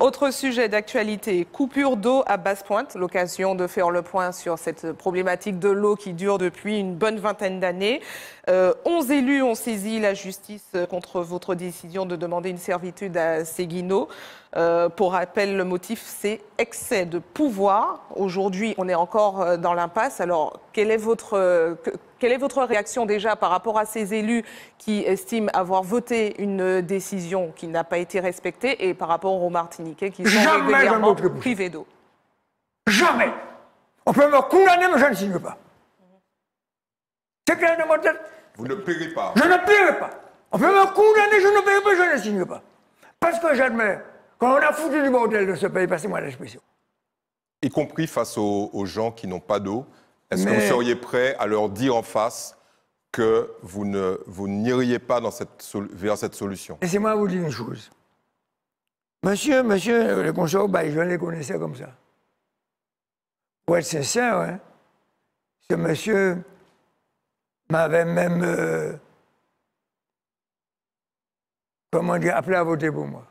Autre sujet d'actualité, coupure d'eau à Basse-Pointe, l'occasion de faire le point sur cette problématique de l'eau qui dure depuis une bonne vingtaine d'années. 11 élus ont saisi la justice contre votre décision de demander une servitude à Séguineau. Pour rappel, le motif, c'est excès de pouvoir. Aujourd'hui, on est encore dans l'impasse. Alors, quelle est votre réaction déjà par rapport à ces élus qui estiment avoir voté une décision qui n'a pas été respectée et par rapport aux Martiniquais qui sont régulièrement privés d'eau? Jamais. On peut me condamner, mais je ne signe pas. C'est clair de mon tête. Vous ne paierez pas. Je ne paierai pas. On peut me condamner, je ne paierai pas, je ne signe pas. Parce que j'admets qu'on a foutu du bordel de ce pays, passez-moi l'expression. Y compris face aux gens qui n'ont pas d'eau. Est-ce que vous seriez prêt à leur dire en face que vous n'iriez pas vers cette solution? Laissez-moi vous dire une chose. Monsieur, le conseiller, je les connaissais comme ça. Pour être sincère, hein, ce monsieur m'avait même, comment dire, appelé à voter pour moi,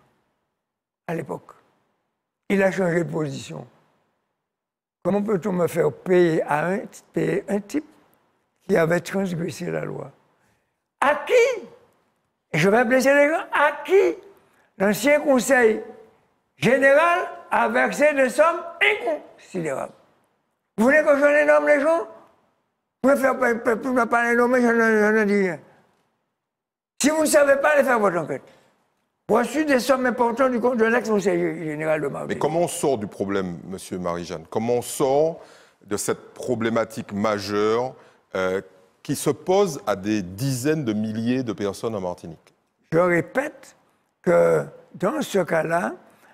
à l'époque. Il a changé de position. Comment peut-on me faire payer à un type qui avait transgressé la loi? À qui? Et je vais blesser les gens. À qui? L'ancien conseil général a versé des sommes inconsidérables. Vous voulez que je les nomme les gens? Vous pouvez me parler nommer, je ne dis rien. Si vous ne savez pas, allez faire votre enquête. Voici des sommes importantes de l'ex-conseil général de Martinique. Mais comment on sort du problème, monsieur Marie-Jeanne? Comment on sort de cette problématique majeure qui se pose à des dizaines de milliers de personnes en Martinique? Je répète que dans ce cas-là,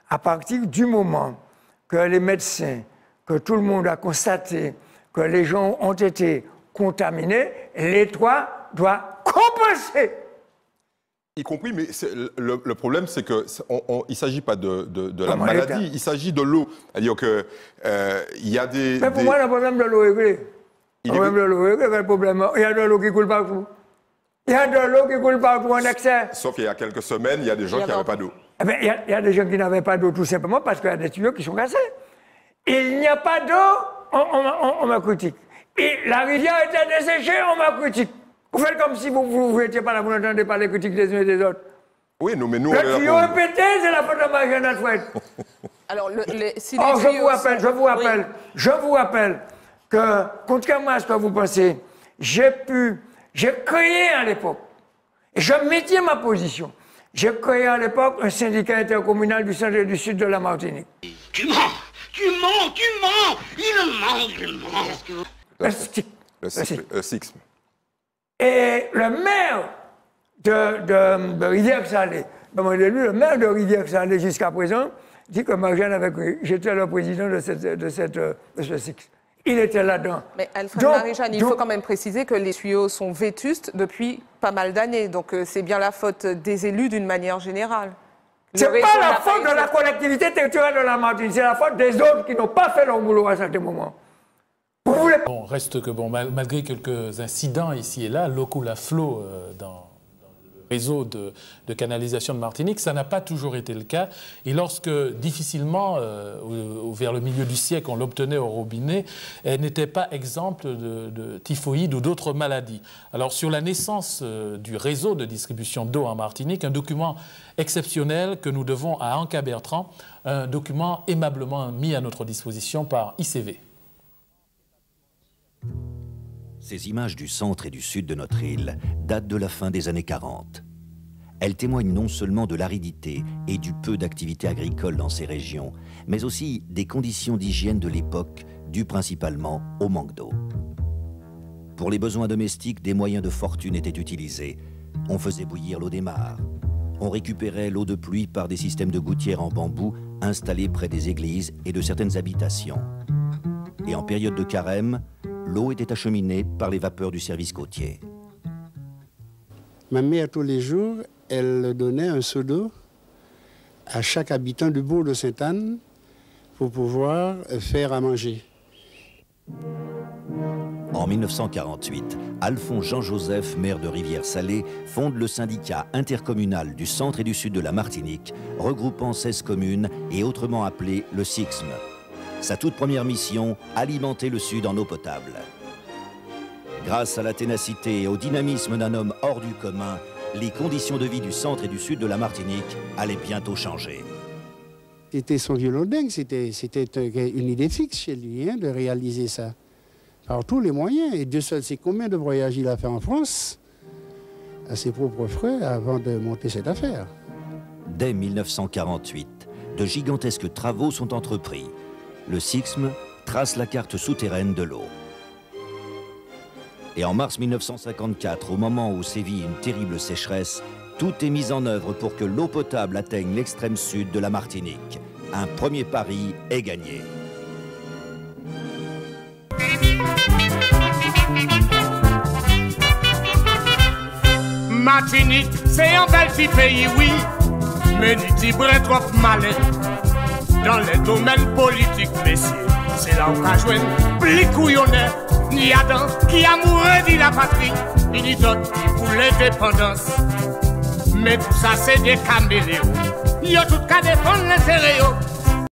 à partir du moment que les médecins, que tout le monde a constaté que les gens ont été contaminés, l'État doit compenser. Y compris, mais le problème, c'est qu'il ne s'agit pas de la maladie, il s'agit de l'eau. C'est-à-dire qu'il y a des... Mais pour moi, le problème de l'eau est réglé. Le problème de l'eau est réglé, le problème. Il y a de l'eau qui coule partout. Il y a de l'eau qui coule partout en excès. Sauf qu'il y a quelques semaines, il y a des gens qui n'avaient pas d'eau. Eh bien, il y a des gens qui n'avaient pas d'eau tout simplement parce qu'il y a des tuyaux qui sont cassés. Il n'y a pas d'eau, on me critique. Et la rivière était desséchée, on me critique. Vous faites comme si vous n'étiez pas là, vous n'entendez pas les critiques des uns et des autres. Oui, non, mais nous... Le tuyau est pété, c'est la faute de Marie-Jeanne Alfred. Alors, si je vous rappelle que, contrairement à ce que vous pensez, j'ai créé à l'époque, et je maintiens ma position, j'ai créé à l'époque un syndicat intercommunal du centre et du sud de la Martinique. Tu mens! Il ment! Le SIXM. Et le maire de Rivière-Salée, le maire de Rivière-Salée jusqu'à présent, dit que Marie-Jeanne avait créé. J'étais le président de ce SIX. Il était là-dedans. Mais Alfred Marie-Jeanne, il faut quand même préciser que les tuyaux sont vétustes depuis pas mal d'années. Donc c'est bien la faute des élus d'une manière générale. C'est pas la faute de la collectivité territoriale de la Martinique, c'est la faute des autres qui n'ont pas fait leur boulot à certains moments. Bon, reste que, malgré quelques incidents ici et là, l'eau coule à flot dans le réseau de canalisation de Martinique, ça n'a pas toujours été le cas. Et lorsque, difficilement, vers le milieu du siècle, on l'obtenait au robinet, elle n'était pas exempte de typhoïde ou d'autres maladies. Alors, sur la naissance du réseau de distribution d'eau en Martinique, un document exceptionnel que nous devons à Anka Bertrand, un document aimablement mis à notre disposition par ICV. Ces images du centre et du sud de notre île datent de la fin des années 40. Elles témoignent non seulement de l'aridité et du peu d'activité agricole dans ces régions, mais aussi des conditions d'hygiène de l'époque, dues principalement au manque d'eau. Pour les besoins domestiques, des moyens de fortune étaient utilisés. On faisait bouillir l'eau des mares. On récupérait l'eau de pluie par des systèmes de gouttières en bambou installés près des églises et de certaines habitations. Et en période de carême, l'eau était acheminée par les vapeurs du service côtier. Ma mère, tous les jours, elle donnait un seau d'eau à chaque habitant du bourg de Sainte-Anne pour pouvoir faire à manger. En 1948, Alphonse Jean-Joseph, maire de Rivière-Salée, fonde le syndicat intercommunal du centre et du sud de la Martinique, regroupant 16 communes et autrement appelé le SIXM. Sa toute première mission, alimenter le sud en eau potable. Grâce à la ténacité et au dynamisme d'un homme hors du commun, les conditions de vie du centre et du sud de la Martinique allaient bientôt changer. C'était son violon dingue, c'était une idée fixe chez lui, de réaliser ça. Par tous les moyens, et Dieu seul sait combien de voyages il a fait en France, à ses propres frais, avant de monter cette affaire. Dès 1948, de gigantesques travaux sont entrepris. Le SIXM trace la carte souterraine de l'eau. Et en mars 1954, au moment où sévit une terrible sécheresse, tout est mis en œuvre pour que l'eau potable atteigne l'extrême sud de la Martinique. Un premier pari est gagné. Martinique, c'est un bel petit pays, oui, mais n'y tibre trop malin. Dans les domaines politiques, messieurs, c'est là où qu'a joué plus couillonné. Ni Adam qui amoureux de la patrie, ni d'autres qui pour l'indépendance. Mais tout ça, c'est des caméléons. Yo tout qu'à défendre l'intérêt.